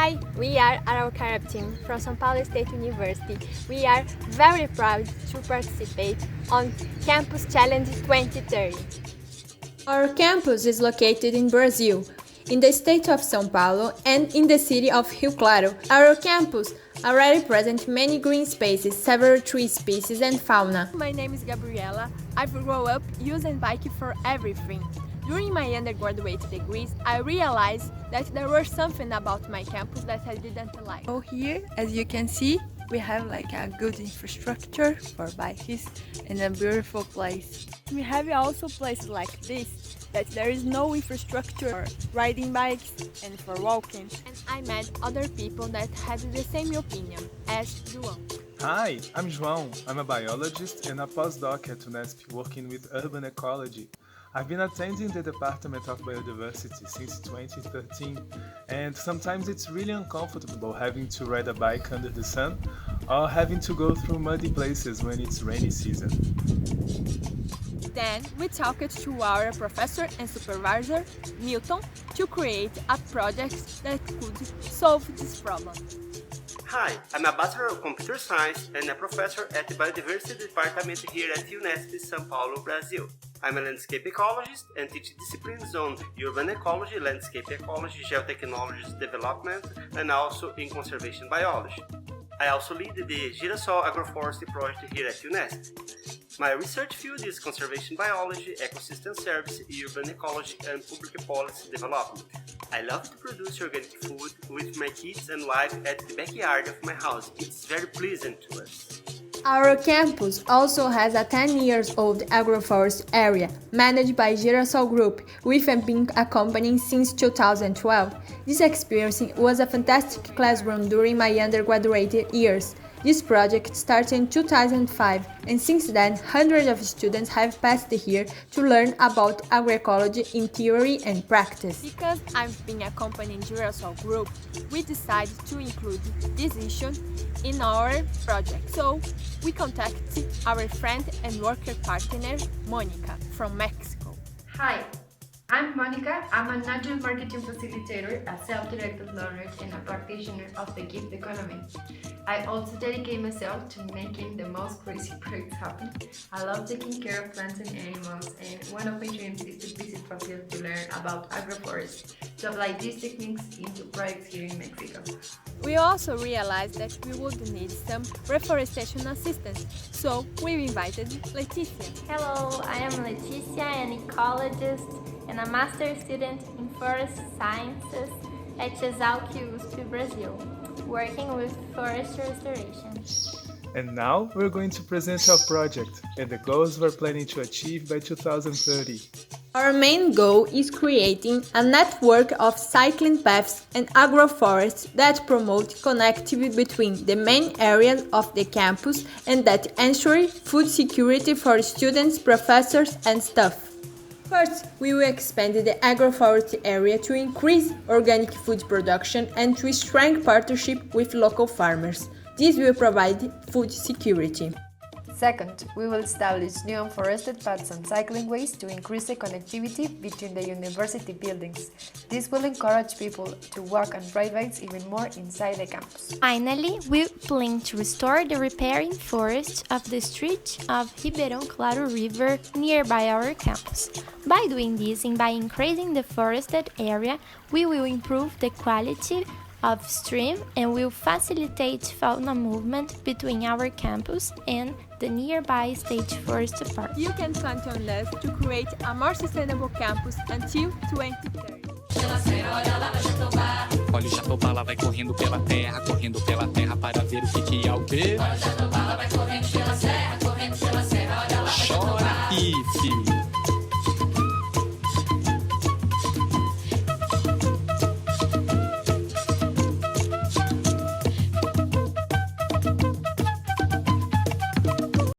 Hi, we are Araucaribe team from São Paulo State University. We are very proud to participate on Campus Challenge 2030. Our campus is located in Brazil, in the state of São Paulo and in the city of Rio Claro. Our campus already presents many green spaces, several tree species and fauna. My name is Gabriela. I grew up using bike for everything. During my undergraduate degrees, I realized that there was something about my campus that I didn't like. So here, as you can see, we have like a good infrastructure for bikes and a beautiful place. We have also places like this that there is no infrastructure for riding bikes and for walking. And I met other people that had the same opinion as João. Hi, I'm João. I'm a biologist and a postdoc at UNESP working with urban ecology. I've been attending the Department of Biodiversity since 2013, and sometimes it's really uncomfortable having to ride a bike under the sun or having to go through muddy places when it's rainy season. Then we talked to our professor and supervisor, Milton, to create a project that could solve this problem. Hi, I'm a Bachelor of Computer Science and a professor at the Biodiversity Department here at UNESP São Paulo, Brazil. I'm a landscape ecologist and teach disciplines on urban ecology, landscape ecology, geotechnologies development, and also in conservation biology. I also lead the Girassol Agroforestry project here at UNESP. My research field is conservation biology, ecosystem service, urban ecology, and public policy development. I love to produce organic food with my kids and wife at the backyard of my house. It's very pleasant to us. Our campus also has a 10-year-old agroforest area managed by Girassol Group, which I've been accompanying since 2012. This experience was a fantastic classroom during my undergraduate years. This project started in 2005, and since then, hundreds of students have passed here to learn about agroecology in theory and practice. Because I've been accompanying Girassol Group, we decided to include this issue in our project. So we contacted our friend and worker partner, Monica, from Mexico. Hi, I'm Monica. I'm a natural marketing facilitator, a self-directed learner, and a practitioner of the gift economy. I also dedicate myself to making the most crazy projects happen. I love taking care of plants and animals, and one of my dreams is to visit Brazil to learn about agroforestry, to apply these techniques into projects here in Mexico. We also realized that we would need some reforestation assistance, so we invited Leticia. Hello, I am Leticia, an ecologist and a master student in forest sciences at Exalc USP Brazil, working with forest restoration. And now we're going to present our project and the goals we're planning to achieve by 2030. Our main goal is creating a network of cycling paths and agroforests that promote connectivity between the main areas of the campus and that ensure food security for students, professors, and staff. First, we will expand the agroforestry area to increase organic food production and to strengthen partnership with local farmers. This will provide food security. Second, we will establish new unforested paths and cycling ways to increase the connectivity between the university buildings. This will encourage people to walk and ride bikes even more inside the campus. Finally, we plan to restore the riparian forest of the stretch of Ribeirão Claro River nearby our campus. By doing this and by increasing the forested area, we will improve the quality of stream and will facilitate fauna movement between our campus and the nearby State Forest Park. You can count on us to create a more sustainable campus until 2030. Olha o jatobá lá vai correndo pela terra para ver o que é o quê.